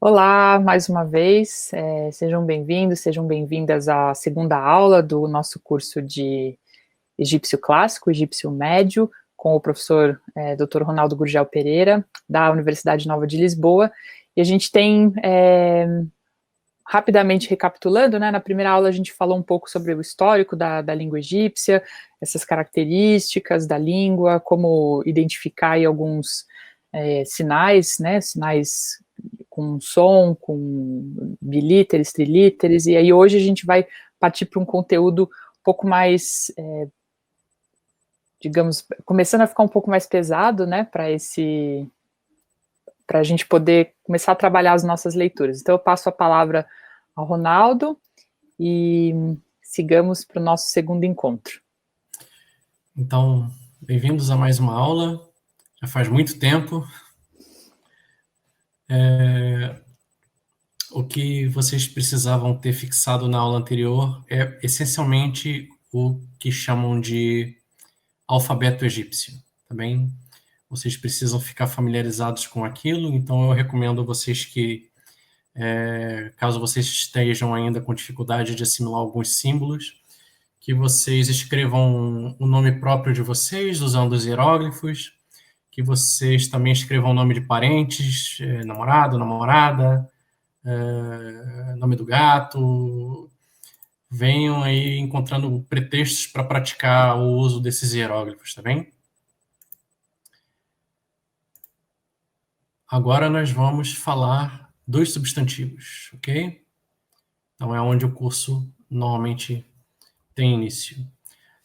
Olá, mais uma vez, sejam bem-vindos, sejam bem-vindas à segunda aula do nosso curso de Egípcio Clássico, Egípcio Médio, com o professor Dr. Ronaldo Gurgel Pereira, da Universidade Nova de Lisboa, e a gente tem, rapidamente recapitulando, né, na primeira aula a gente falou um pouco sobre o histórico da língua egípcia, essas características da língua, como identificar aí alguns sinais, né, sinais com som, com bilíteres, trilíteres, e aí hoje a gente vai partir para um conteúdo um pouco mais, digamos, começando a ficar um pouco mais pesado, né, para a gente poder começar a trabalhar as nossas leituras. Então eu passo a palavra ao Ronaldo e sigamos para o nosso segundo encontro. Então, bem-vindos a mais uma aula. Já faz muito tempo. O que vocês precisavam ter fixado na aula anterior é essencialmente o que chamam de alfabeto egípcio, tá bem? Vocês precisam ficar familiarizados com aquilo, então eu recomendo a vocês que, caso vocês estejam ainda com dificuldade de assimilar alguns símbolos, que vocês escrevam o nome próprio de vocês usando os hieróglifos, que vocês também escrevam o nome de parentes, namorado, namorada, nome do gato, venham aí encontrando pretextos para praticar o uso desses hieróglifos, tá bem? Agora nós vamos falar dos substantivos, ok? Então é onde o curso normalmente tem início.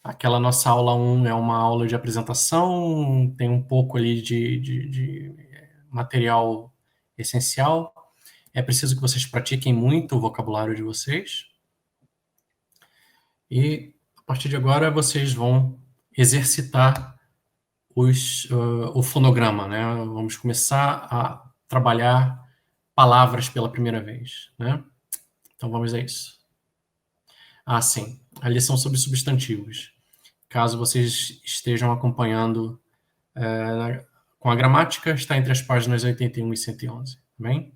Aquela nossa aula 1 é uma aula de apresentação, tem um pouco ali de material essencial. É preciso que vocês pratiquem muito o vocabulário de vocês. E, a partir de agora, vocês vão exercitar o fonograma, né? Vamos começar a trabalhar palavras pela primeira vez, né? Então, vamos a isso. Ah, sim. A lição sobre substantivos. Caso vocês estejam acompanhando com a gramática, está entre as páginas 81 e 111, tá bem?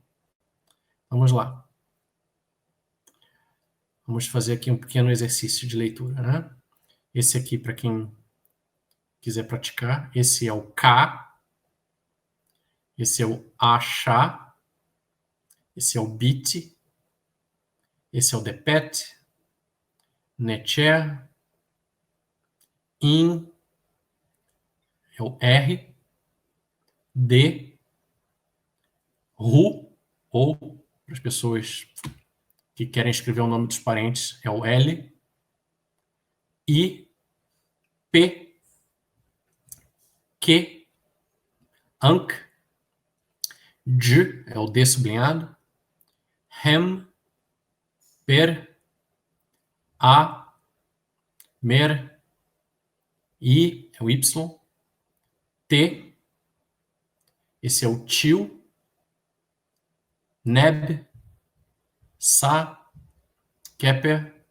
Vamos lá. Vamos fazer aqui um pequeno exercício de leitura, né? Esse aqui, para quem quiser praticar, esse é o K, esse é o achar, esse é o bit, esse é o depet, necher, in, é o R, D, ru, ou, para as pessoas que querem escrever o nome dos parentes, é o L, I, P, Q, anc, J, é o D sublinhado, hem, per, a, mer, I, é o Y, T, esse é o tio, neb, sa, keper,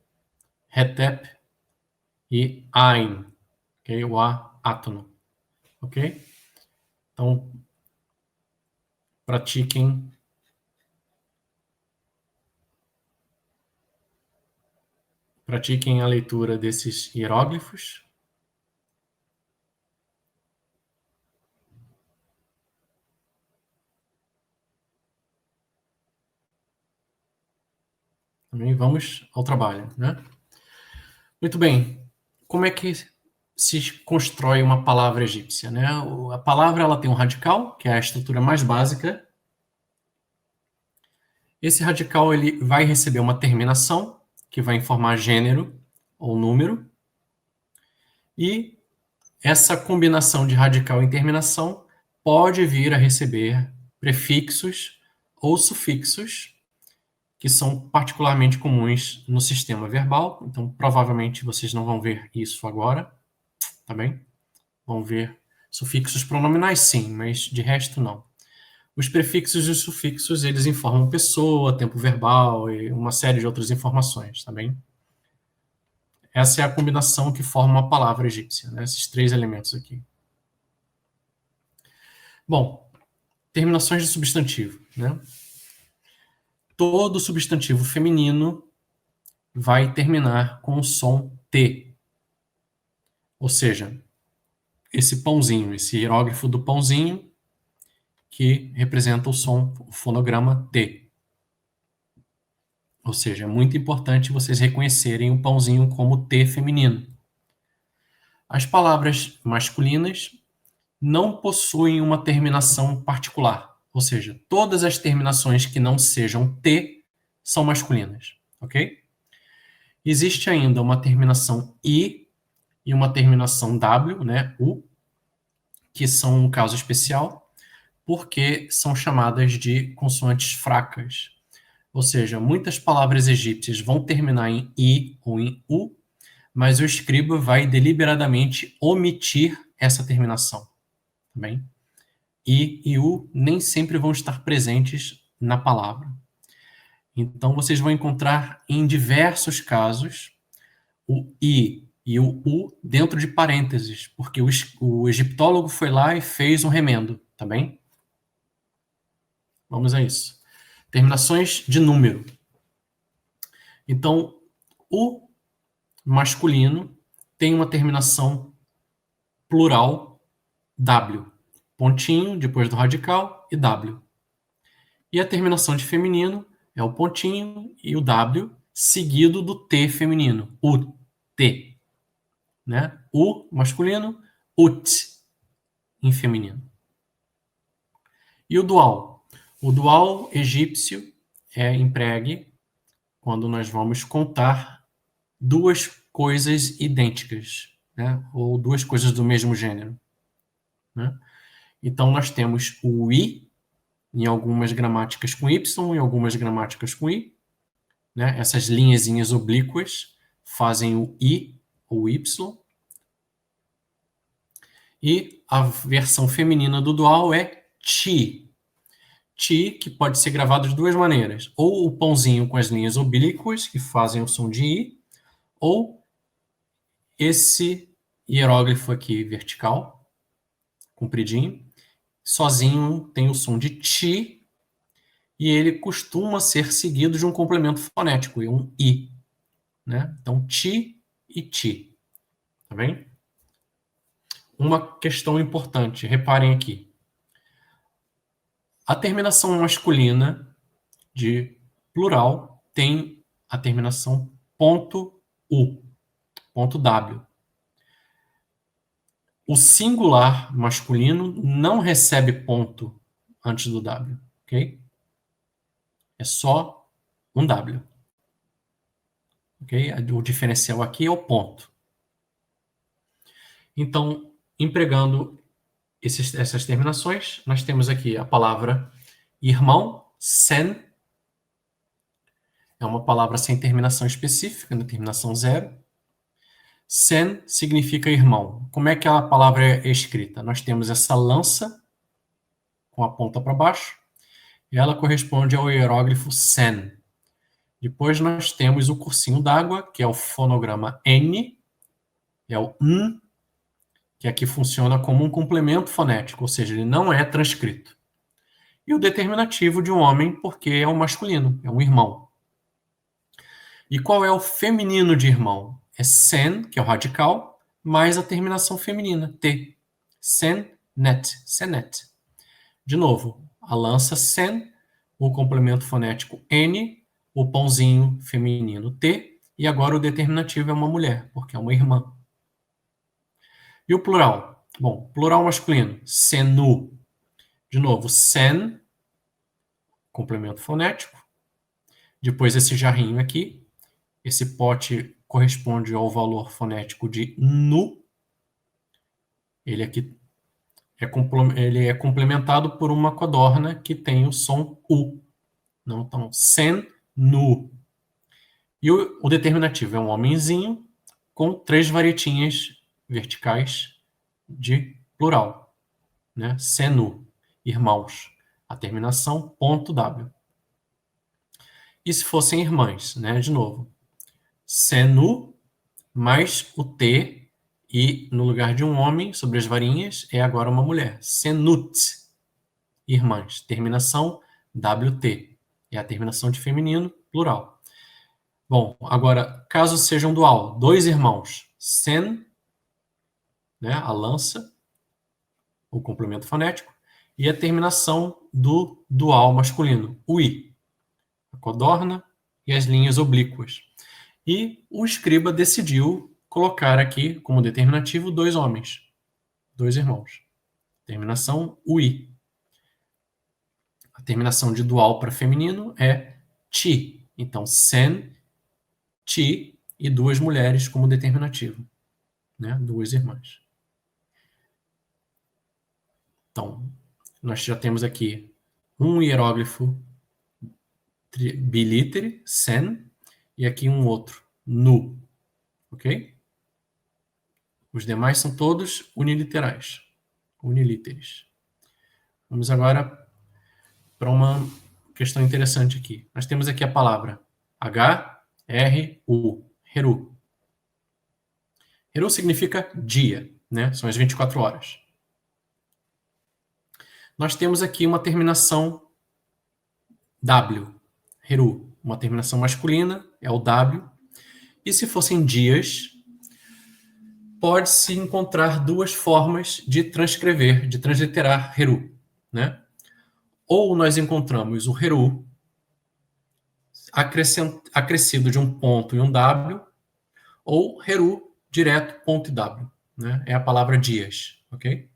hetep e ain, ok? O A, átono, ok? Então, pratiquem a leitura desses hieróglifos. Também vamos ao trabalho, né? Muito bem. Como é que se constrói uma palavra egípcia, né? A palavra ela tem um radical, que é a estrutura mais básica. Esse radical ele vai receber uma terminação, que vai informar gênero ou número. E essa combinação de radical e terminação pode vir a receber prefixos ou sufixos, que são particularmente comuns no sistema verbal. Então, provavelmente, vocês não vão ver isso agora, tá bem? Vão ver sufixos pronominais, sim, mas de resto, não. Os prefixos e os sufixos, eles informam pessoa, tempo verbal e uma série de outras informações, tá bem? Essa é a combinação que forma uma palavra egípcia, né? Esses três elementos aqui. Bom, terminações de substantivo, né? todo substantivo feminino vai terminar com o som T. Ou seja, esse pãozinho, esse hieróglifo do pãozinho, que representa o som, o fonograma T. Ou seja, é muito importante vocês reconhecerem o pãozinho como T feminino. As palavras masculinas não possuem uma terminação particular, ou seja, todas as terminações que não sejam T são masculinas, ok? Existe ainda uma terminação I e uma terminação W, né, U, que são um caso especial, porque são chamadas de consoantes fracas. Ou seja, muitas palavras egípcias vão terminar em I ou em U, mas o escriba vai deliberadamente omitir essa terminação. Tá bem? I e U nem sempre vão estar presentes na palavra. Então, vocês vão encontrar em diversos casos o I e o U dentro de parênteses, porque o egiptólogo foi lá e fez um remendo, tá bem? Vamos a isso. Terminações de número. Então, o masculino tem uma terminação plural W. Pontinho, depois do radical, e W. E a terminação de feminino é o pontinho e o W, seguido do T feminino, UT. Né? U masculino, UT em feminino. E o dual? O dual egípcio é empregue quando nós vamos contar duas coisas idênticas, né? Ou duas coisas do mesmo gênero. Né? Então, nós temos o I em algumas gramáticas com Y, em algumas gramáticas com I. Né? Essas linhazinhas oblíquas fazem o I ou Y. E a versão feminina do dual é ti. Ti, que pode ser gravado de duas maneiras. Ou o pãozinho com as linhas oblíquas, que fazem o som de I, ou esse hieróglifo aqui vertical, compridinho, sozinho tem o som de ti, e ele costuma ser seguido de um complemento fonético, um I. Né? Então, ti e ti. Tá bem? Uma questão importante, reparem aqui. A terminação masculina de plural tem a terminação ponto .u, ponto .w. O singular masculino não recebe ponto antes do W, ok? É só um W. Ok? O diferencial aqui é o ponto. Então, empregando essas terminações, nós temos aqui a palavra irmão, sen. É uma palavra sem terminação específica, na terminação zero. Sen significa irmão. Como é que a palavra é escrita? Nós temos essa lança com a ponta para baixo, e ela corresponde ao hieróglifo sen. Depois nós temos o cursinho d'água, que é o fonograma N, é o N, que aqui funciona como um complemento fonético, ou seja, ele não é transcrito. E o determinativo de um homem, porque é um masculino, é um irmão. E qual é o feminino de irmão? É sen, que é o radical, mais a terminação feminina, T. Sen-net, senet. De novo, a lança sen, o complemento fonético N, o pãozinho feminino T, e agora o determinativo é uma mulher, porque é uma irmã. E o plural? Bom, plural masculino, senu. De novo, sen, complemento fonético. Depois esse jarrinho aqui. Esse pote corresponde ao valor fonético de nu. Ele aqui ele é complementado por uma codorna que tem o som U. Não, então, sen, nu. E o determinativo é um homenzinho com 3 varetinhas verticais de plural. Né? Senu, irmãos. A terminação, ponto W. E se fossem irmãs, né? De novo. Senu mais o T, e no lugar de um homem sobre as varinhas é agora uma mulher. Senut, irmãs. Terminação WT. É a terminação de feminino, plural. Bom, agora, caso seja um dual, dois irmãos, sen, né, a lança, o complemento fonético, e a terminação do dual masculino, o i, a codorna e as linhas oblíquas. E o escriba decidiu colocar aqui como determinativo dois homens, dois irmãos. Terminação ui. A terminação de dual para feminino é ti. Então, sen, ti e duas mulheres como determinativo, né? Duas irmãs. Então, nós já temos aqui um hieróglifo bilítere, sen, e aqui um outro, nu. Ok? Os demais são todos uniliterais, unilíteres. Vamos agora para uma questão interessante aqui. Nós temos aqui a palavra H-R-U, Heru. Heru significa dia, né? São as 24 horas. Nós temos aqui uma terminação W, Heru. Uma terminação masculina é o W. E se fossem dias, pode-se encontrar duas formas de transcrever, de transliterar Heru, né? Ou nós encontramos o Heru acrescido de um ponto e um W, ou Heru direto, ponto e W, né? É a palavra dias, ok?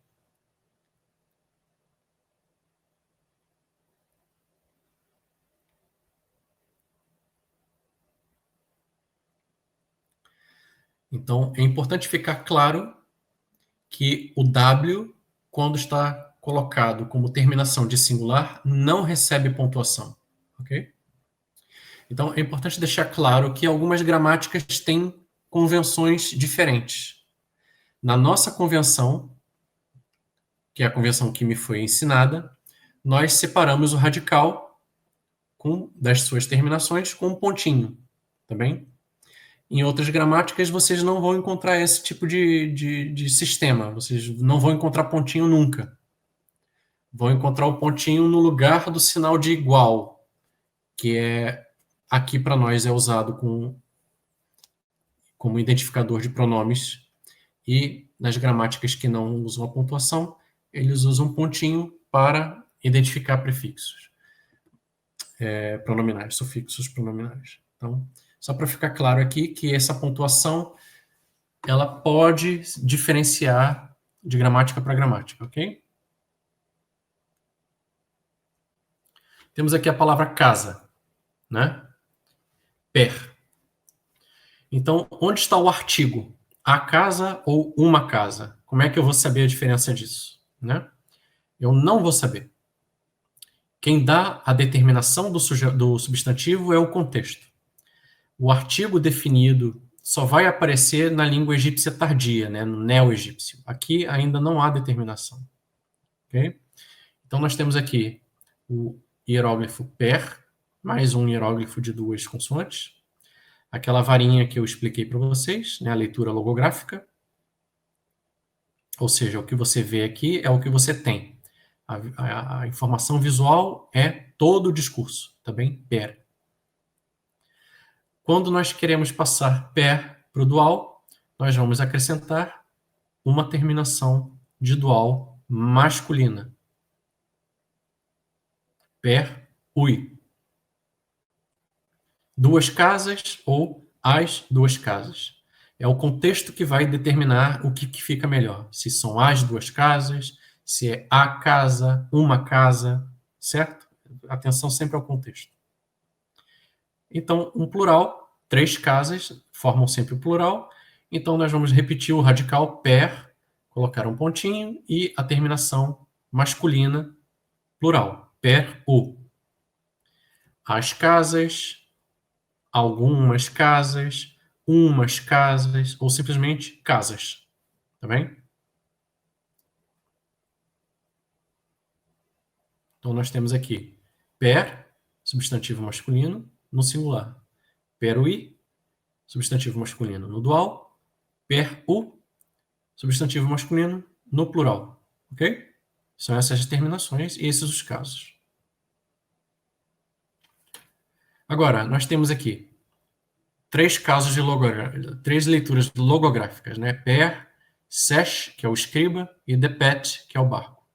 Então, é importante ficar claro que o W, quando está colocado como terminação de singular, não recebe pontuação, ok? Então, é importante deixar claro que algumas gramáticas têm convenções diferentes. Na nossa convenção, que é a convenção que me foi ensinada, nós separamos o radical das suas terminações com um pontinho, tá bem? Em outras gramáticas, vocês não vão encontrar esse tipo de sistema. Vocês não vão encontrar pontinho nunca. Vão encontrar o pontinho no lugar do sinal de igual, que é aqui para nós é usado como identificador de pronomes. E nas gramáticas que não usam a pontuação, eles usam pontinho para identificar prefixos pronominais, sufixos pronominais. Então, só para ficar claro aqui que essa pontuação ela pode diferenciar de gramática para gramática, ok? Temos aqui a palavra casa, né? Per. Então, onde está o artigo? A casa ou uma casa? Como é que eu vou saber a diferença disso, né? Eu não vou saber. Quem dá a determinação do substantivo é o contexto. O artigo definido só vai aparecer na língua egípcia tardia, né, no neo-egípcio. Aqui ainda não há determinação. Okay? Então, nós temos aqui o hieróglifo per, mais um hieróglifo de duas consoantes. Aquela varinha que eu expliquei para vocês, né, a leitura logográfica. Ou seja, o que você vê aqui é o que você tem. A informação visual é todo o discurso, tá bem? Per. Quando nós queremos passar per para o dual, nós vamos acrescentar uma terminação de dual masculina. Per, ui. Duas casas ou as duas casas. É o contexto que vai determinar o que fica melhor. Se são as duas casas, se é a casa, uma casa, certo? Atenção sempre ao contexto. Então, um plural, três casas, formam sempre o plural. Então, nós vamos repetir o radical per, colocar um pontinho, e a terminação masculina, plural, per, u. As casas, algumas casas, umas casas, ou simplesmente casas. Tá bem? Então, nós temos aqui per, substantivo masculino, no singular. Per-ui, substantivo masculino no dual. Per-u, substantivo masculino no plural. Ok? São essas as terminações e esses os casos. Agora, nós temos aqui três leituras logográficas, né? Per, Sesh, que é o escriba, e Depet, que é o barco.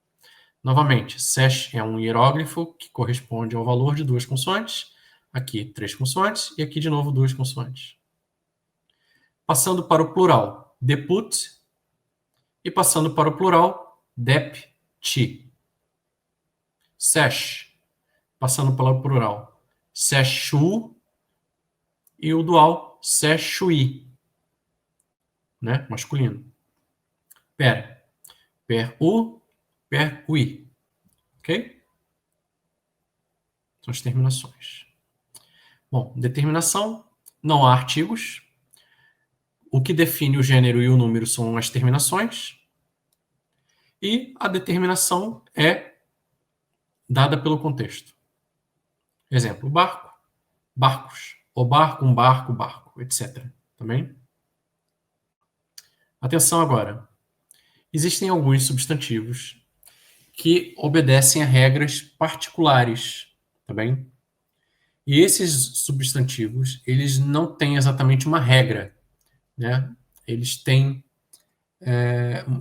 Novamente, Sesh é um hieróglifo que corresponde ao valor de duas consoantes. Aqui, três consoantes, e aqui, de novo, duas consoantes. Passando para o plural, Deput, e passando para o plural, Dep-ti. Sesh, passando para o plural, Seshu, e o dual, Seshui, né? Masculino. Per, per-u, per-ui. Ok? São as terminações. Bom, determinação, não há artigos. O que define o gênero e o número são as terminações. E a determinação é dada pelo contexto. Exemplo, barco, barcos. O barco, um barco, barco, etc. Também? Atenção agora. Existem alguns substantivos que obedecem a regras particulares, tá bem? E esses substantivos, eles não têm exatamente uma regra, né? Eles têm,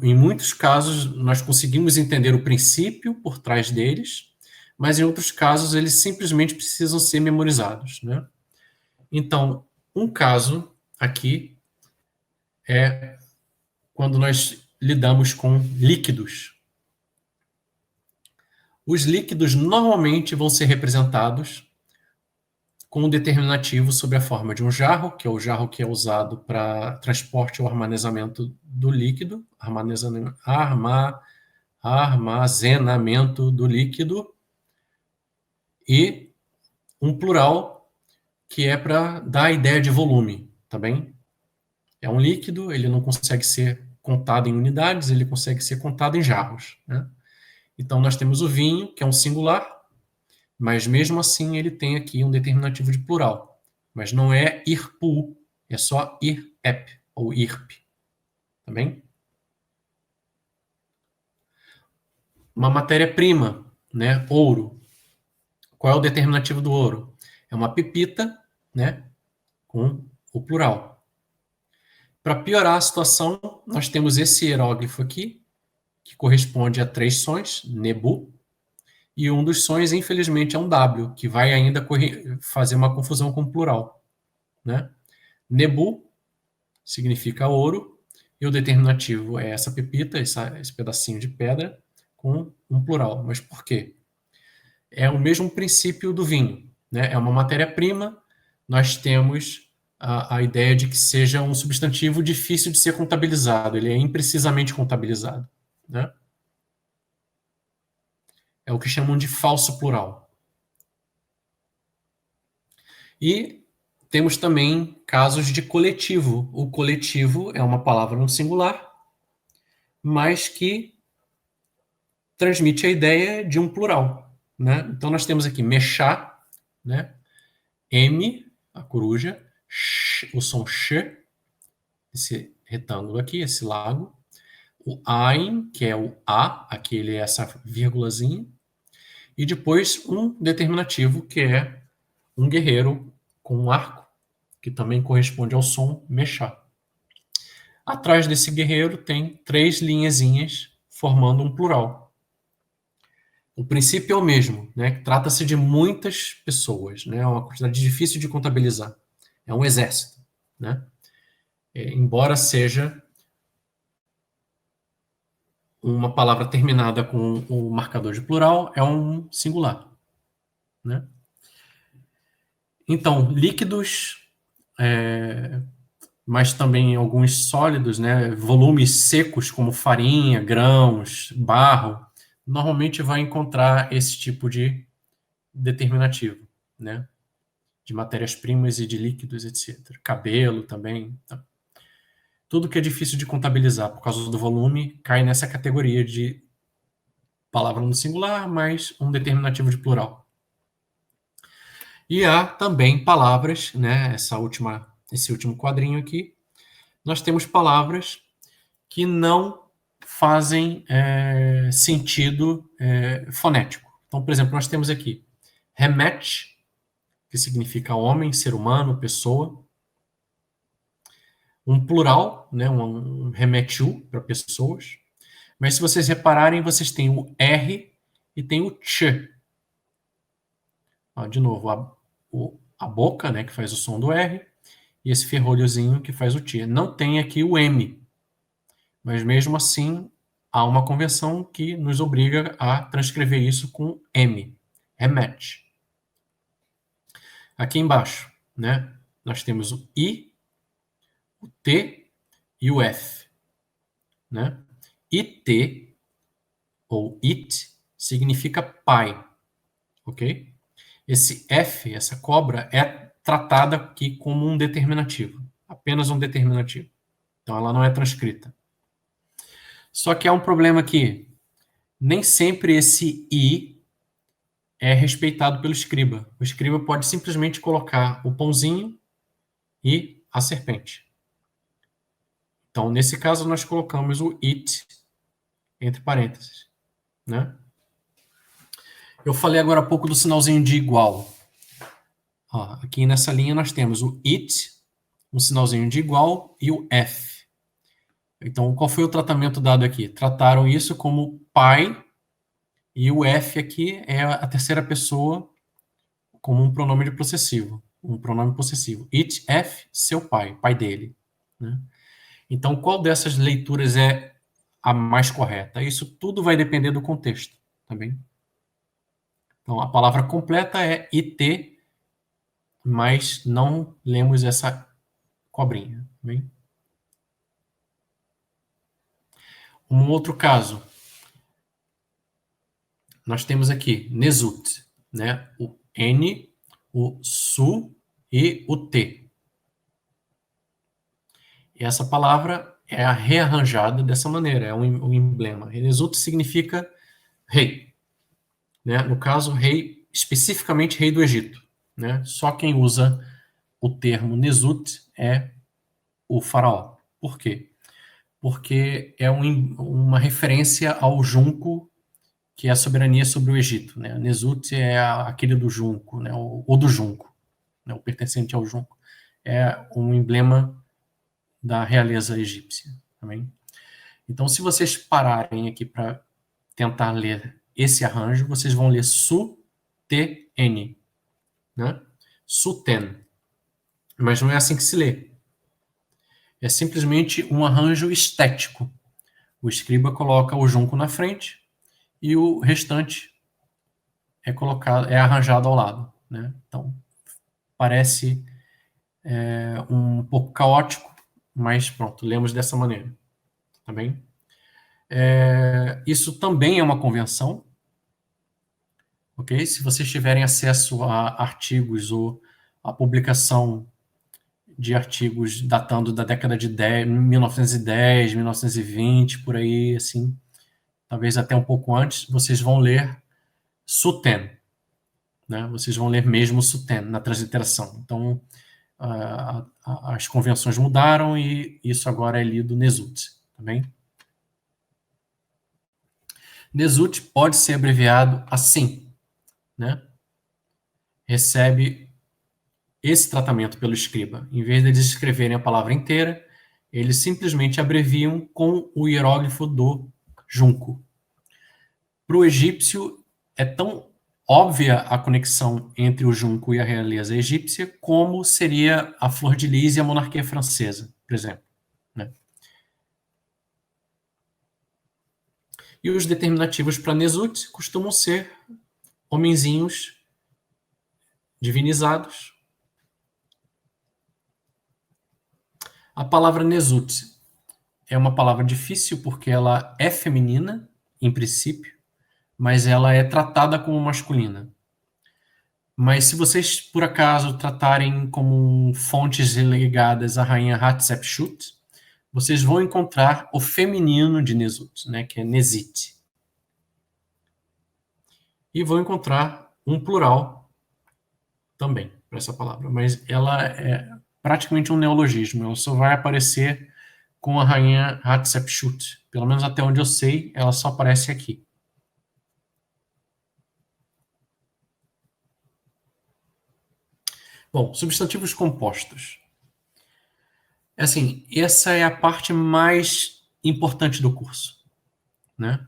em muitos casos, nós conseguimos entender o princípio por trás deles, mas em outros casos eles simplesmente precisam ser memorizados, né? Então, um caso aqui é quando nós lidamos com líquidos. Os líquidos normalmente vão ser representados com um determinativo sobre a forma de um jarro, que é o jarro que é usado para transporte ou armazenamento do líquido, armazenamento do líquido, e um plural que é para dar a ideia de volume, tá bem? É um líquido, ele não consegue ser contado em unidades, ele consegue ser contado em jarros, né? Então nós temos o vinho, que é um singular, mas mesmo assim ele tem aqui um determinativo de plural. Mas não é irpu, é só irep ou irp. Tá bem? Uma matéria-prima, né? Ouro. Qual é o determinativo do ouro? É uma pepita, né? Com o plural. Para piorar a situação, nós temos esse hieróglifo aqui, que corresponde a três sons, nebu, e um dos sons, infelizmente, é um W, que vai ainda fazer uma confusão com o plural, né? Nebu significa ouro, e o determinativo é essa pepita, esse pedacinho de pedra, com um plural. Mas por quê? É o mesmo princípio do vinho, né? É uma matéria-prima, nós temos a ideia de que seja um substantivo difícil de ser contabilizado, ele é imprecisamente contabilizado, né? É o que chamam de falso plural. E temos também casos de coletivo. O coletivo é uma palavra no singular, mas que transmite a ideia de um plural, né? Então nós temos aqui mexá, né? M, a coruja, o som sh, esse retângulo aqui, esse lago, o ain, que é o a, aqui ele é essa vírgulazinha, e depois um determinativo, que é um guerreiro com um arco, que também corresponde ao som mexá. Atrás desse guerreiro tem três linhazinhas formando um plural. O princípio é o mesmo, né? Trata-se de muitas pessoas, né? É uma quantidade difícil de contabilizar. É um exército, né? Embora seja uma palavra terminada com o marcador de plural, é um singular, né? Então, líquidos, mas também alguns sólidos, né? Volumes secos como farinha, grãos, barro, normalmente vai encontrar esse tipo de determinativo, né? De matérias-primas e de líquidos, etc. Cabelo também. Tá? Tudo que é difícil de contabilizar por causa do volume cai nessa categoria de palavra no singular mais um determinativo de plural. E há também palavras, né? Esse último quadrinho aqui, nós temos palavras que não fazem sentido fonético. Então, por exemplo, nós temos aqui remete, que significa homem, ser humano, pessoa. Um plural, né, um remédio para pessoas. Mas se vocês repararem, vocês têm o R e tem o Ch. Ó, de novo, a boca, né, que faz o som do R, e esse ferrolhozinho que faz o T. Não tem aqui o M, mas mesmo assim há uma convenção que nos obriga a transcrever isso com M, rematch. Aqui embaixo, né, nós temos o I, o T e o F. Né? IT, ou it, significa pai, ok? Esse F, essa cobra, é tratada aqui como um determinativo, apenas um determinativo. Então ela não é transcrita. Só que há um problema aqui. Nem sempre esse I é respeitado pelo escriba. O escriba pode simplesmente colocar o pãozinho e a serpente. Então, nesse caso, nós colocamos o it entre parênteses. Né? Eu falei agora há pouco do sinalzinho de igual. Ó, aqui nessa linha nós temos o it, um sinalzinho de igual, e o F. Então, qual foi o tratamento dado aqui? Trataram isso como pai, e o F aqui é a terceira pessoa como um pronome de possessivo. Um pronome possessivo. It, F, seu pai, pai dele. Né? Então, qual dessas leituras é a mais correta? Isso tudo vai depender do contexto. Tá bem? Então, a palavra completa é IT, mas não lemos essa cobrinha. Tá bem? Um outro caso, nós temos aqui Nesut, né? O N, o SU e o T. E essa palavra é rearranjada dessa maneira, é um emblema. Nesut significa rei. Né? No caso, rei, especificamente rei do Egito. Né? Só quem usa o termo Nesut é o faraó. Por quê? Porque é uma referência ao junco, que é a soberania sobre o Egito. Né? Nesut é aquele do junco, né? o do junco, né? O pertencente ao junco. É um emblema da realeza egípcia. Também. Então, se vocês pararem aqui para tentar ler esse arranjo, vocês vão ler Su-Te-N. Né? Suten. Mas não é assim que se lê. É simplesmente um arranjo estético. O escriba coloca o junco na frente e o restante é arranjado ao lado. Né? Então, parece um pouco caótico, mas pronto, lemos dessa maneira. Tá bem? Isso também é uma convenção. Ok? Se vocês tiverem acesso a artigos ou a publicação de artigos datando da década de 1910, 1920, por aí, assim, talvez até um pouco antes, vocês vão ler Suten, né? Vocês vão ler mesmo Suten na transliteração. Então, as convenções mudaram e isso agora é lido Nesut, tá bem? Nesut pode ser abreviado assim, né? Recebe esse tratamento pelo escriba. Em vez de eles escreverem a palavra inteira, eles simplesmente abreviam com o hieróglifo do junco. Para o egípcio, é tão óbvia a conexão entre o junco e a realeza egípcia como seria a flor de lis e a monarquia francesa, por exemplo. Né? E os determinativos para Nesut costumam ser homenzinhos divinizados. A palavra Nesut é uma palavra difícil porque ela é feminina, em princípio, mas ela é tratada como masculina. Mas se vocês, por acaso, tratarem como fontes ligadas à rainha Hatshepsut, vocês vão encontrar o feminino de Nesut, né, que é Nesit. E vão encontrar um plural também para essa palavra, mas ela é praticamente um neologismo, ela só vai aparecer com a rainha Hatshepsut. Pelo menos até onde eu sei, ela só aparece aqui. Bom, substantivos compostos. Assim, essa é a parte mais importante do curso, né?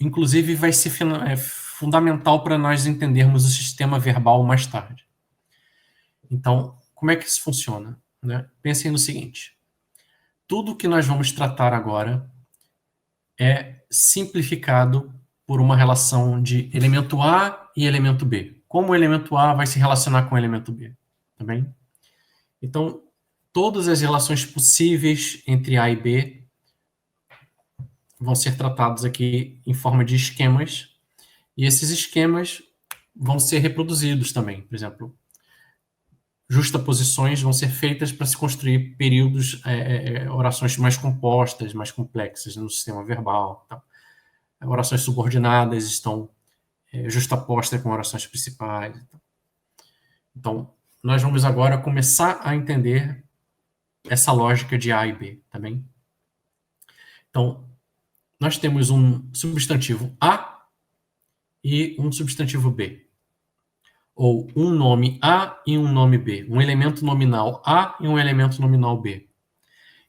Inclusive, vai ser fundamental para nós entendermos o sistema verbal mais tarde. Então, como é que isso funciona, né? Pensem no seguinte. Tudo que nós vamos tratar agora é simplificado por uma relação de elemento A e elemento B. Como o elemento A vai se relacionar com o elemento B, tá bem? Então, todas as relações possíveis entre A e B vão ser tratadas aqui em forma de esquemas, e esses esquemas vão ser reproduzidos também. Por exemplo, justaposições vão ser feitas para se construir períodos, orações mais compostas, mais complexas no sistema verbal. Então, orações subordinadas estão justapostas com orações principais. Então, nós vamos agora começar a entender essa lógica de A e B, tá bem? Então, nós temos um substantivo A e um substantivo B. Ou um nome A e um nome B. Um elemento nominal A e um elemento nominal B.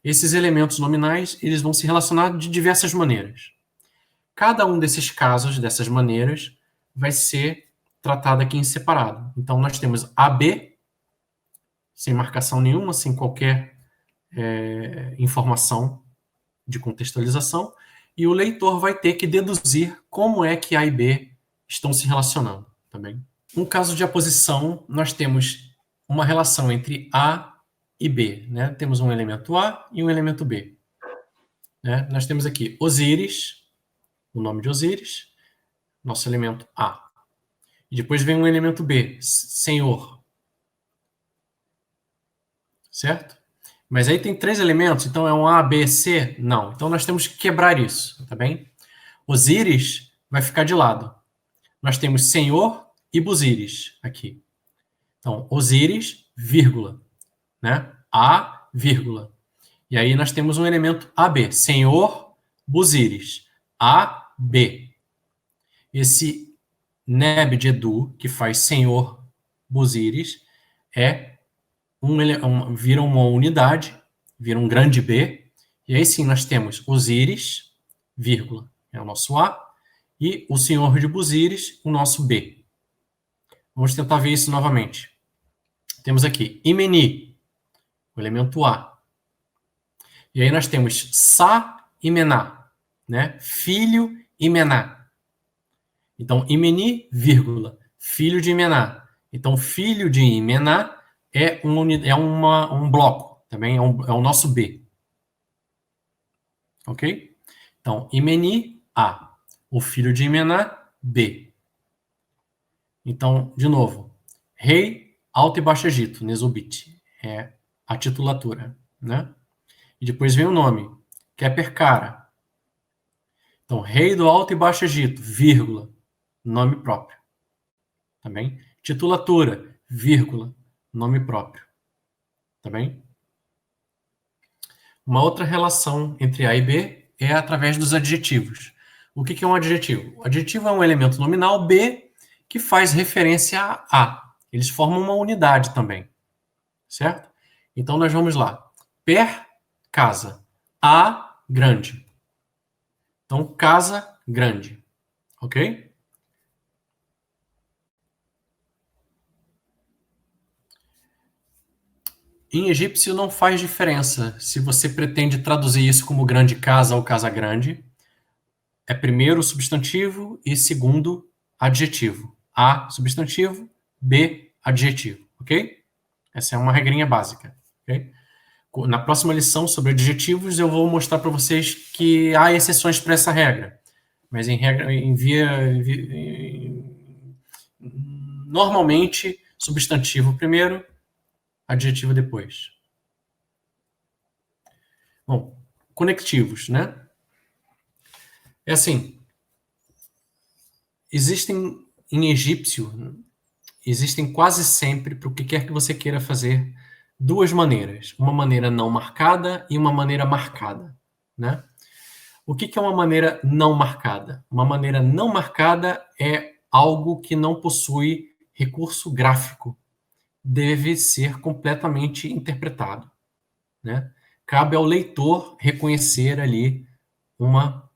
Esses elementos nominais, eles vão se relacionar de diversas maneiras. Cada um desses casos, dessas maneiras, vai ser tratado aqui em separado. Então, nós temos AB, sem marcação nenhuma, sem qualquer informação de contextualização, e o leitor vai ter que deduzir como é que A e B estão se relacionando, tá bem? No caso de aposição, nós temos uma relação entre A e B, né? Temos um elemento A e um elemento B. Né? Nós temos aqui Osíris, o nome de Osíris, nosso elemento A. E depois vem um elemento B, Senhor. Certo? Mas aí tem 3 elementos, então é um A, B, C? Não. Então nós temos que quebrar isso, tá bem? Osíris vai ficar de lado. Nós temos Senhor e Busíris aqui. Então, Osíris, vírgula, né? A, vírgula. E aí nós temos um elemento AB, Senhor, Busíris, A, B. Esse neb de Edu, que faz Senhor, Busíris, vira uma unidade, vira um grande B, e aí sim nós temos Osíris, vírgula, é o nosso A, e o Senhor de Busíris, o nosso B. Vamos tentar ver isso novamente. Temos aqui Imeni, o elemento A. E aí nós temos Sa e Mená, né? Filho e Mená. Então, Imeni, vírgula, filho de Imená. Então, filho de Imená é um bloco, também é o nosso B. Ok? Então, Imeni, A. O filho de Imená, B. Então, de novo, Rei, Alto e Baixo Egito, Nesobit, é a titulatura, né? E depois vem o nome, que é Percara. Então, Rei do Alto e Baixo Egito, vírgula, nome próprio. Tá bem? Titulatura, vírgula, nome próprio. Tá bem? Uma outra relação entre A e B é através dos adjetivos. O que é um adjetivo? O adjetivo é um elemento nominal B que faz referência a A. Eles formam uma unidade também. Certo? Então, nós vamos lá. Per, casa. A, grande. Então, casa, grande. Ok? Em egípcio não faz diferença se você pretende traduzir isso como grande casa ou casa grande. É primeiro substantivo e segundo adjetivo. A, substantivo, B, adjetivo. Ok? Essa é uma regrinha básica. Ok? Na próxima lição sobre adjetivos, eu vou mostrar para vocês que há exceções para essa regra. Mas normalmente, substantivo primeiro, adjetivo depois. Bom, conectivos, né? É assim, em egípcio, existem quase sempre, para o que quer que você queira fazer, 2 maneiras. Uma maneira não marcada e uma maneira marcada, né? O que é uma maneira não marcada? Uma maneira não marcada é algo que não possui recurso gráfico. deve ser completamente interpretado, né? Cabe ao leitor reconhecer ali uma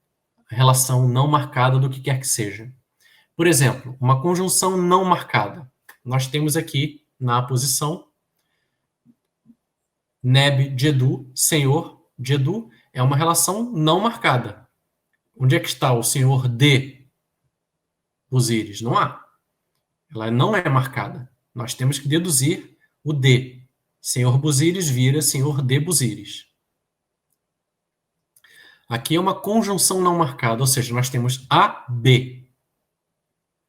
relação não marcada do que quer que seja. Por exemplo, uma conjunção não marcada. Nós temos aqui na posição Neb Jedu, senhor Jedu, é uma relação não marcada. Onde é que está o senhor de Osíris? Não há. Ela não é marcada. Nós temos que deduzir o de. Senhor Bosíris vira senhor de Bosíris. Aqui é uma conjunção não marcada, ou seja, nós temos AB.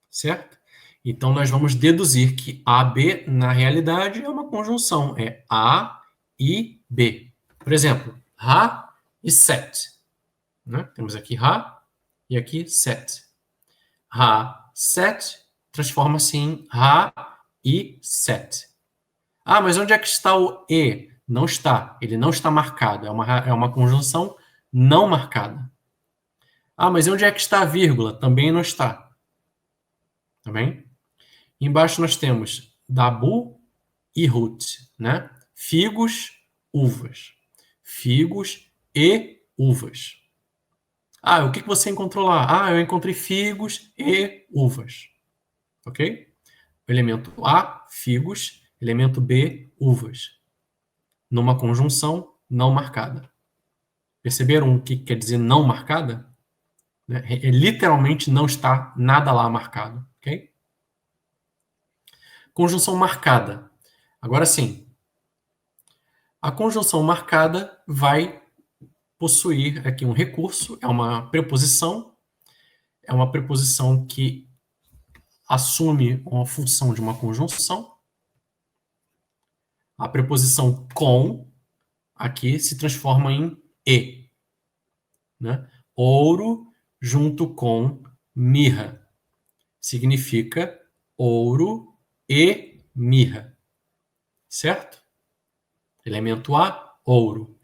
Certo? Então, nós vamos deduzir que AB, na realidade, é uma conjunção. É A e B. Por exemplo, Ra e Set. Né? Temos aqui Ra e aqui Set. Ra, Set, transforma-se em Ra e Set. Ah, mas onde é que está o E? Não está. Ele não está marcado. É uma conjunção não marcada. Ah, mas onde é que está a vírgula? Também não está. Tá bem? Embaixo nós temos Dabu e Ruth, né? Figos, uvas. Figos e uvas. Ah, o que você encontrou lá? Ah, eu encontrei figos e uvas. Ok? Elemento A, figos. Elemento B, uvas. Numa conjunção não marcada. Perceberam o que quer dizer não marcada? Literalmente não está nada lá marcado. Ok? Conjunção marcada. Agora sim, a conjunção marcada vai possuir aqui um recurso, é uma preposição que assume uma função de uma conjunção. A preposição com, aqui, se transforma em e. Né? Ouro junto com mirra. Significa ouro e mirra. Certo? Elemento A, ouro.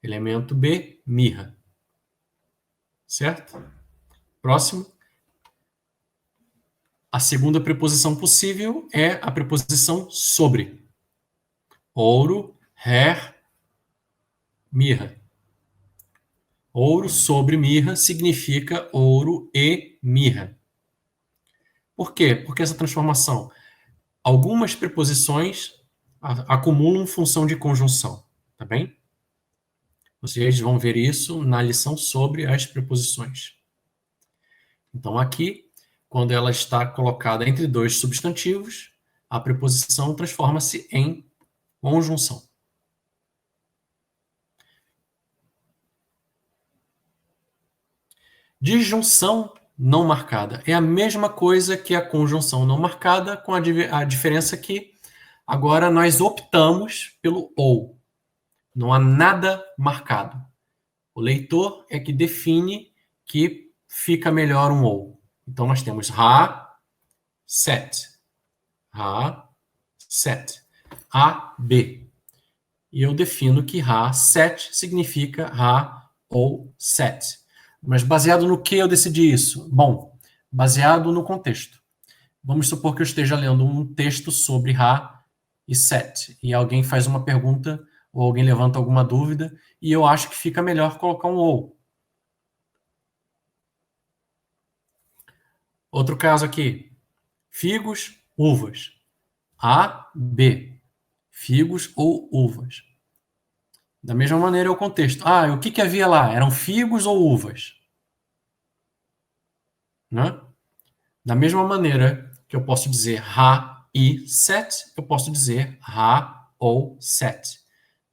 Elemento B, mirra. Certo? Próximo. A segunda preposição possível é a preposição sobre. Ouro, her, mirra. Ouro sobre mirra significa ouro e mirra. Por quê? Porque essa transformação? Algumas preposições acumulam função de conjunção, tá bem? Vocês vão ver isso na lição sobre as preposições. Então, aqui, quando ela está colocada entre dois substantivos, a preposição transforma-se em conjunção. Disjunção não marcada. É a mesma coisa que a conjunção não marcada, com a diferença que agora nós optamos pelo ou. Não há nada marcado. O leitor é que define que fica melhor um ou. Então, nós temos Ra, Set. Ra, Set. A, B. E eu defino que Ra, Set significa Ra ou Set. Mas baseado no que eu decidi isso? Bom, baseado no contexto. Vamos supor que eu esteja lendo um texto sobre Ra e Set, e alguém faz uma pergunta, ou alguém levanta alguma dúvida, e eu acho que fica melhor colocar um ou. Outro caso aqui. Figos, uvas. A, B. Figos ou uvas. Da mesma maneira é o contexto. Ah, o que havia lá? Eram figos ou uvas? Né? Da mesma maneira que eu posso dizer Ra e Set, eu posso dizer Ra ou Set.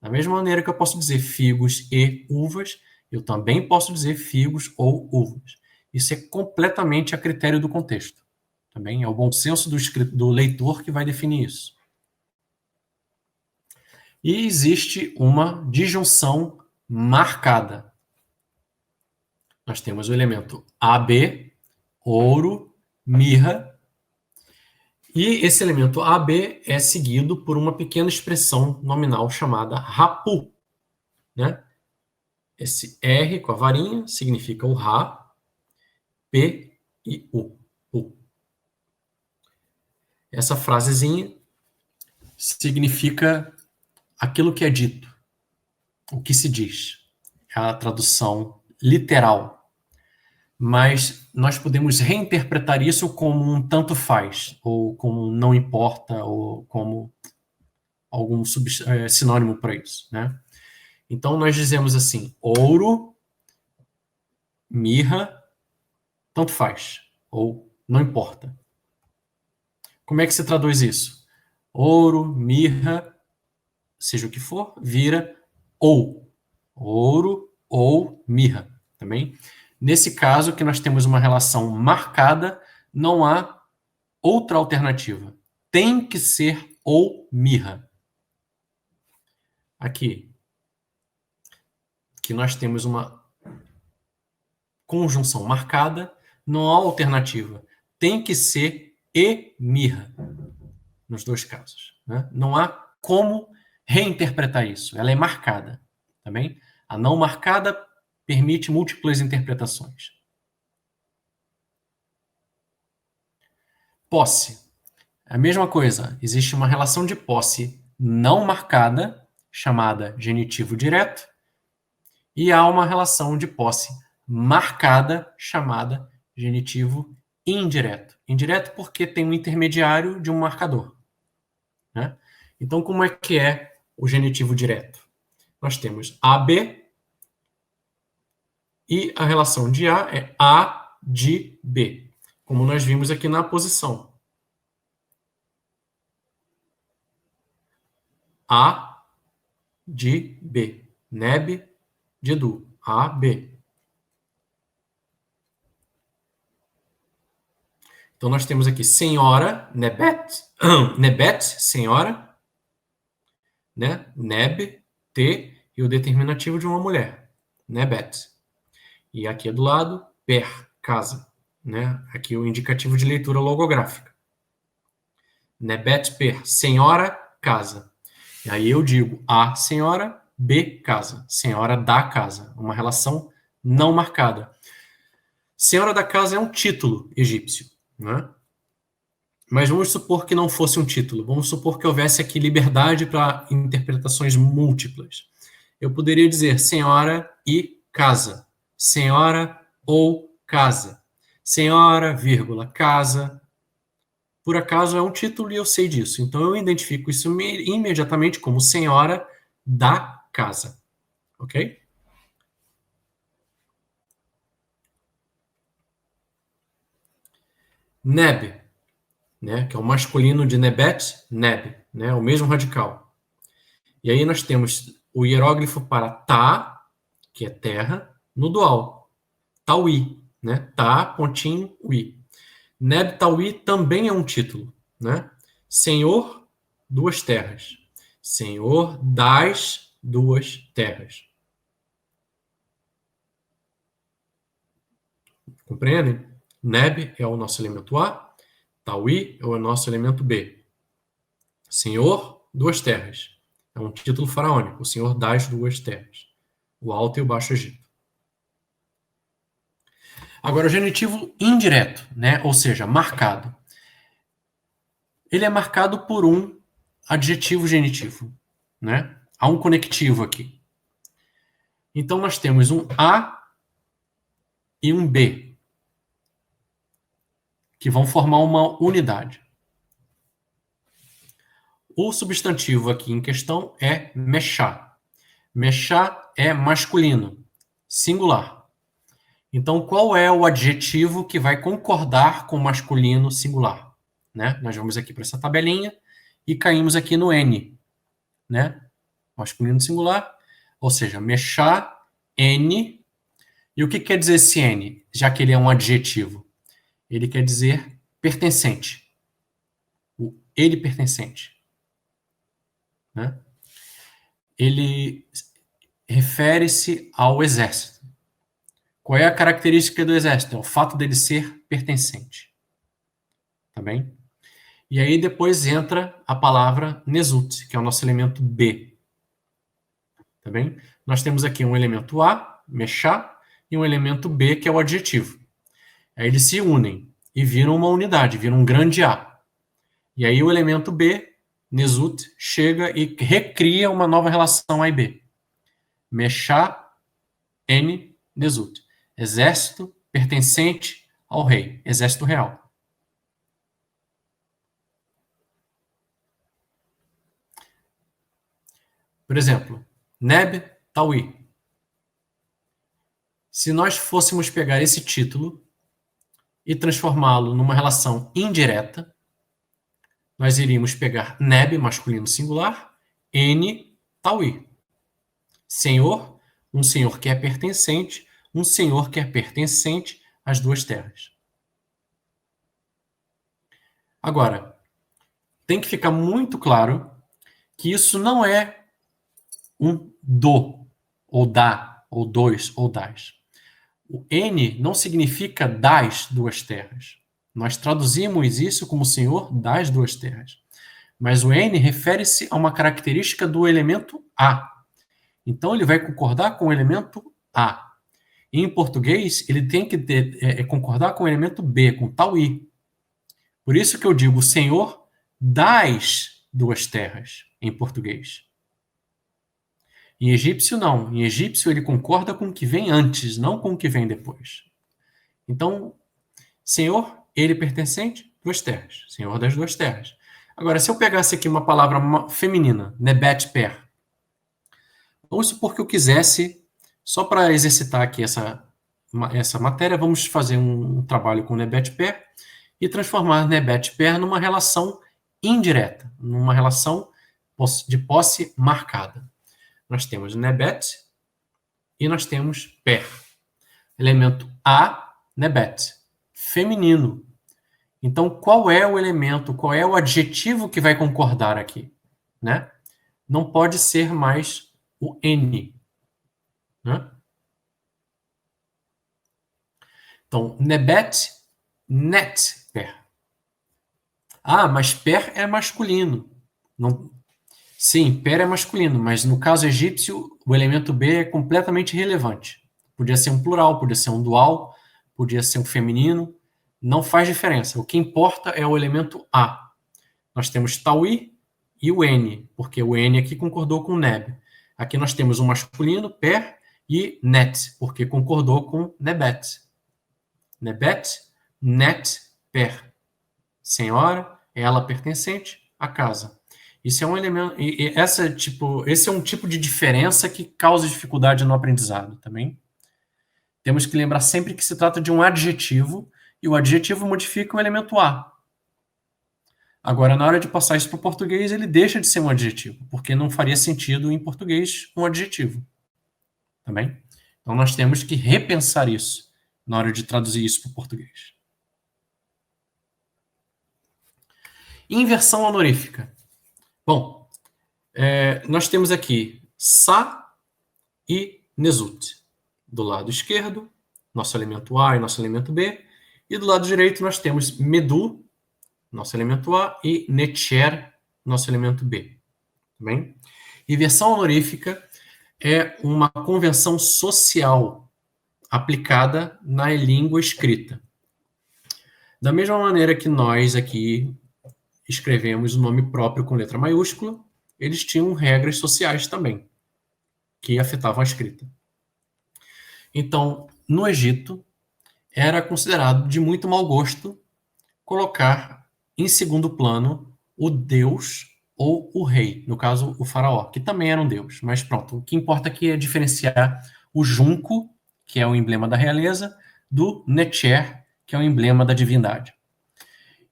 Da mesma maneira que eu posso dizer figos e uvas, eu também posso dizer figos ou uvas. Isso é completamente a critério do contexto. Também é o bom senso do leitor que vai definir isso. E existe uma disjunção marcada. Nós temos o elemento AB, ouro, mirra, e esse elemento AB é seguido por uma pequena expressão nominal chamada rapu. Né? Esse R com a varinha significa o Ra, P e U. Essa frasezinha significa aquilo que é dito, o que se diz. É a tradução literal. Mas nós podemos reinterpretar isso como um tanto faz, ou como um não importa, ou como algum sinônimo para isso, né? Então nós dizemos assim: ouro, mirra, tanto faz, ou não importa. Como é que se traduz isso? Ouro, mirra, seja o que for, vira ou. Ouro ou mirra, também. Nesse caso, que nós temos uma relação marcada, não há outra alternativa. Tem que ser ou mirra. Aqui, que nós temos uma conjunção marcada, não há alternativa. Tem que ser e mirra, nos dois casos, né? Não há como reinterpretar isso. Ela é marcada, tá bem? A não marcada permite múltiplas interpretações. Posse. A mesma coisa. Existe uma relação de posse não marcada, chamada genitivo direto, e há uma relação de posse marcada, chamada genitivo indireto. Indireto porque tem um intermediário de um marcador, né? Então, como é que é o genitivo direto? Nós temos AB e a relação de A é A de B, como nós vimos aqui na posição. A de B. Neb de Edu. A, B. Então, nós temos aqui senhora, Nebet, Nebet, senhora, né? Neb, T, e o determinativo de uma mulher, Nebet. E aqui do lado, per, casa, né? Aqui o indicativo de leitura logográfica. Nebet per, senhora, casa. E aí eu digo A, senhora, B, casa. Senhora da casa. Uma relação não marcada. Senhora da casa é um título egípcio, né? Mas vamos supor que não fosse um título. Vamos supor que houvesse aqui liberdade para interpretações múltiplas. Eu poderia dizer senhora e casa. Senhora ou casa. Senhora, vírgula, casa. Por acaso é um título e eu sei disso. Então eu identifico isso imediatamente como senhora da casa. Ok? Neb, né, que é o masculino de Nebet, Neb, né, o mesmo radical. E aí nós temos o hieróglifo para tá, que é terra, no dual. Tauí, né? Tá, pontinho, ui. Neb Tauí também é um título, né? Senhor, duas terras. Senhor das duas terras. Compreendem? Neb é o nosso elemento A, Tauí é o nosso elemento B. Senhor, duas terras. É um título faraônico, o Senhor das duas terras. O Alto e o Baixo Egito. Agora, o genitivo indireto, né? Ou seja, marcado. Ele é marcado por um adjetivo genitivo, né? Há um conectivo aqui. Então, nós temos um A e um B, que vão formar uma unidade. O substantivo aqui em questão é mexá. Mexá é masculino, singular. Então, qual é o adjetivo que vai concordar com masculino singular? Né? Nós vamos aqui para essa tabelinha e caímos aqui no N, né? Masculino singular, ou seja, mexá, N. E o que quer dizer esse N, já que ele é um adjetivo? Ele quer dizer pertencente. O ele pertencente. Né? Ele refere-se ao exército. Qual é a característica do exército? É o fato dele ser pertencente. Tá bem? E aí depois entra a palavra nesut, que é o nosso elemento B. Tá bem? Nós temos aqui um elemento A, mexá, e um elemento B, que é o adjetivo. Aí eles se unem e viram uma unidade, viram um grande A. E aí o elemento B Nezut chega e recria uma nova relação A e B. Meshá, N, Nezut. Exército pertencente ao rei. Exército real. Por exemplo, Neb, Tawi. Se nós fôssemos pegar esse título e transformá-lo numa relação indireta, nós iríamos pegar Neb, masculino singular, N, Tawi. Senhor, um senhor que é pertencente, um senhor que é pertencente às duas terras. Agora, tem que ficar muito claro que isso não é um do, ou da, ou dois, ou das. O N não significa das duas terras. Nós traduzimos isso como senhor das duas terras. Mas o N refere-se a uma característica do elemento A. Então, ele vai concordar com o elemento A. E em português, ele tem que concordar com o elemento B, com tal I. Por isso que eu digo senhor das duas terras, em português. Em egípcio, não. Em egípcio, ele concorda com o que vem antes, não com o que vem depois. Então, senhor, ele pertencente, duas terras. Senhor das duas terras. Agora, se eu pegasse aqui uma palavra feminina, nebet per, vamos supor que eu quisesse, só para exercitar aqui essa matéria, vamos fazer um trabalho com nebet per e transformar nebet per numa relação indireta, numa relação de posse marcada. Nós temos nebet e nós temos per. Elemento A, nebet, feminino. Então, qual é o elemento, qual é o adjetivo que vai concordar aqui? Né? Não pode ser mais o N. Né? Então, nebet, net, per. Ah, mas per é masculino. Não... Sim, per é masculino, mas no caso egípcio, o elemento B é completamente irrelevante. Podia ser um plural, podia ser um dual, podia ser um feminino, não faz diferença. O que importa é o elemento A. Nós temos tawi e o N, porque o N aqui concordou com o neb. Aqui nós temos o masculino, per, e net, porque concordou com nebet. Nebet, net, per. Senhora, ela pertencente à casa. Isso é um elemento, esse é um tipo de diferença que causa dificuldade no aprendizado também. Temos que lembrar sempre que se trata de um adjetivo e o adjetivo modifica o elemento A. Agora, na hora de passar isso para o português, ele deixa de ser um adjetivo, porque não faria sentido em português um adjetivo. Tá bem? Então, nós temos que repensar isso na hora de traduzir isso para o português. Inversão honorífica. Bom, nós temos aqui Sa e Nezut. Do lado esquerdo, nosso elemento A e nosso elemento B. E do lado direito, nós temos Medu, nosso elemento A, e Netcher, nosso elemento B. Tá bem? Inversão honorífica é uma convenção social aplicada na língua escrita. Da mesma maneira que nós aqui escrevemos o nome próprio com letra maiúscula, eles tinham regras sociais também, que afetavam a escrita. Então, no Egito, era considerado de muito mau gosto colocar em segundo plano o deus ou o rei, no caso, o faraó, que também era um deus. Mas pronto, o que importa aqui é diferenciar o junco, que é o emblema da realeza, do Netcher, que é o emblema da divindade.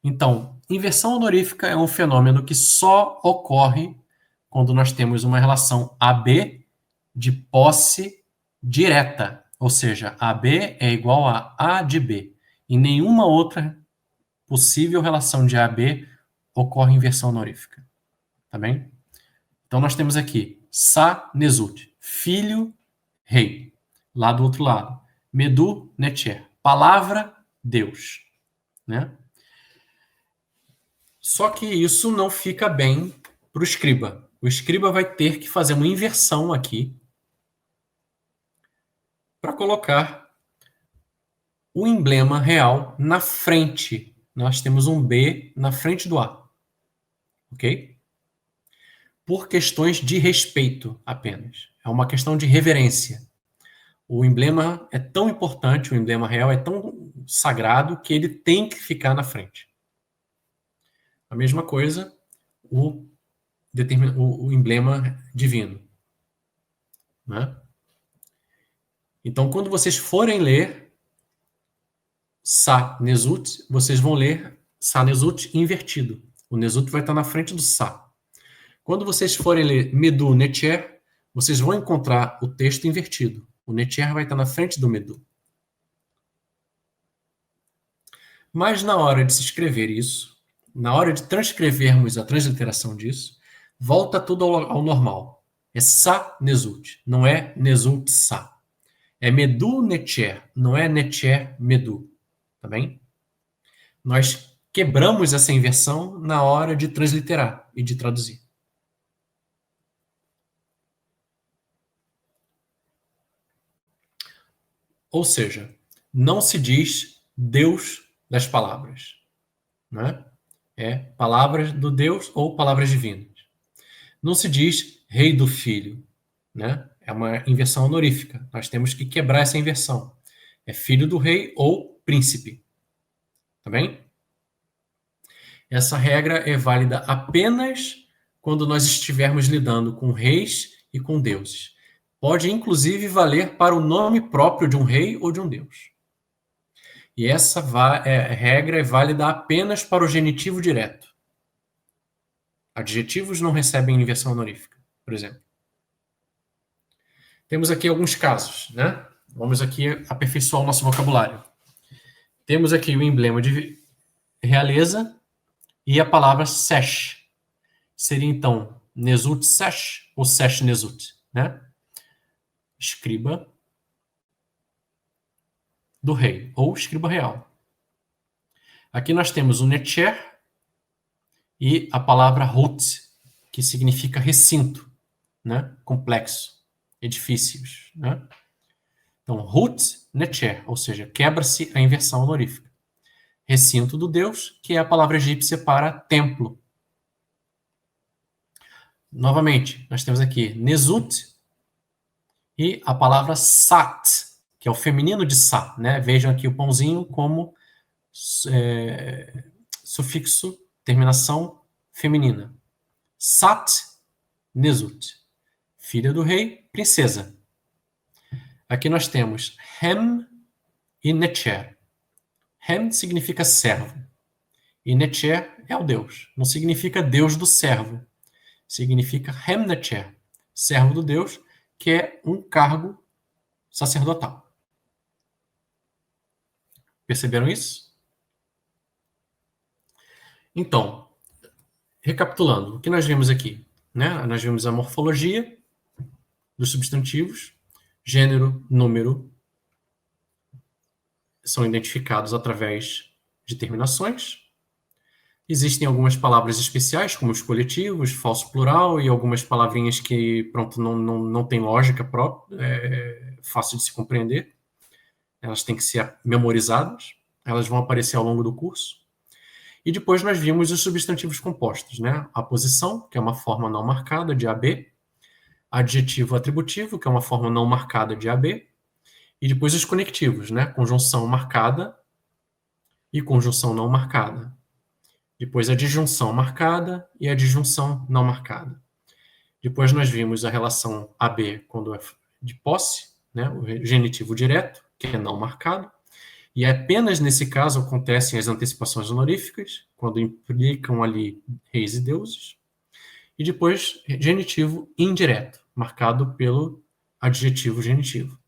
Então, inversão honorífica é um fenômeno que só ocorre quando nós temos uma relação AB de posse direta, ou seja, AB é igual a A de B. Em nenhuma outra possível relação de AB ocorre inversão honorífica. Tá bem? Então, nós temos aqui Sa, Nezut, filho, rei. Lá do outro lado, Medu, Netcher, palavra, Deus. Né? Só que isso não fica bem para o escriba. O escriba vai ter que fazer uma inversão aqui para colocar o emblema real na frente. Nós temos um B na frente do A. Ok? por questões de respeito apenas. É uma questão de reverência. O emblema é tão importante, o emblema real é tão sagrado que ele tem que ficar na frente. A mesma coisa, o emblema divino, né? Então, quando vocês forem ler Sa Nesut, vocês vão ler Sa Nesut invertido. O Nesut vai estar na frente do Sa. Quando vocês forem ler Medu Netcher, vocês vão encontrar o texto invertido. O Netcher vai estar na frente do Medu. Mas na hora de se escrever isso, na hora de transcrevermos a transliteração disso, volta tudo ao normal. É Sa Nesut, não é Nesut Sa. É Medu Netcher, não é Netcher Medu. Tá bem? Nós quebramos essa inversão na hora de transliterar e de traduzir. Ou seja, não se diz Deus das palavras, né? É palavras do Deus ou palavras divinas. Não se diz Rei do Filho, né? É uma inversão honorífica. Nós temos que quebrar essa inversão. É filho do rei ou príncipe. Tá bem? Essa regra é válida apenas quando nós estivermos lidando com reis e com deuses. Pode, inclusive, valer para o nome próprio de um rei ou de um deus. E essa regra é válida apenas para o genitivo direto. Adjetivos não recebem inversão honorífica, por exemplo. Temos aqui alguns casos, né? Vamos aqui aperfeiçoar o nosso vocabulário. Temos aqui o emblema de realeza e a palavra sesh. Seria, então, Nesut sesh ou sesh Nesut, né? Escriba do rei, ou escriba real. Aqui nós temos o Netcher e a palavra Hut, que significa recinto, né? Complexo, edifícios, né? Então, Hut Netcher, ou seja, quebra-se a inversão honorífica. Recinto do Deus, que é a palavra egípcia para templo. Novamente, nós temos aqui Nesut e a palavra Sat, que é o feminino de Sa, né? Vejam aqui o pãozinho como sufixo, terminação feminina. Sat Nesut, filha do rei, princesa. Aqui nós temos Hem e Netcher. Hem significa servo e Netcher é o Deus. Não significa Deus do servo. Significa Hem Netcher, servo do Deus, que é um cargo sacerdotal. Perceberam isso? Então, recapitulando, o que nós vimos aqui? Né? Nós vimos a morfologia dos substantivos, gênero, número, são identificados através de terminações. Existem algumas palavras especiais, como os coletivos, falso plural, e algumas palavrinhas que, pronto, não tem lógica própria, é fácil de se compreender. Elas têm que ser memorizadas, elas vão aparecer ao longo do curso. E depois nós vimos os substantivos compostos, né? A posição, que é uma forma não marcada de AB, adjetivo atributivo, que é uma forma não marcada de AB, e depois os conectivos, né? Conjunção marcada e conjunção não marcada. Depois a disjunção marcada e a disjunção não marcada. Depois nós vimos a relação AB quando é de posse, né? O genitivo direto, que é não marcado. E apenas nesse caso acontecem as antecipações honoríficas, quando implicam ali reis e deuses. E depois genitivo indireto, marcado pelo adjetivo genitivo.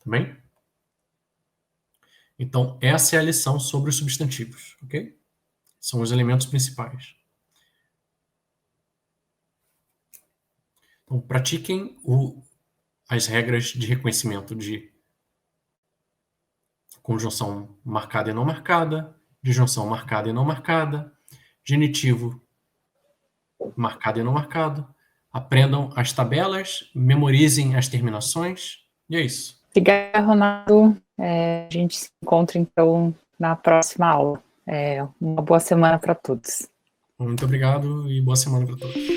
Tá bem? Então, essa é a lição sobre os substantivos, ok? São os elementos principais. Então, pratiquem as regras de reconhecimento de conjunção marcada e não marcada, disjunção marcada e não marcada, genitivo marcado e não marcado. Aprendam as tabelas, memorizem as terminações, e é isso. Obrigada, Ronaldo. A gente se encontra, então, na próxima aula. Uma boa semana para todos. Muito obrigado e boa semana para todos.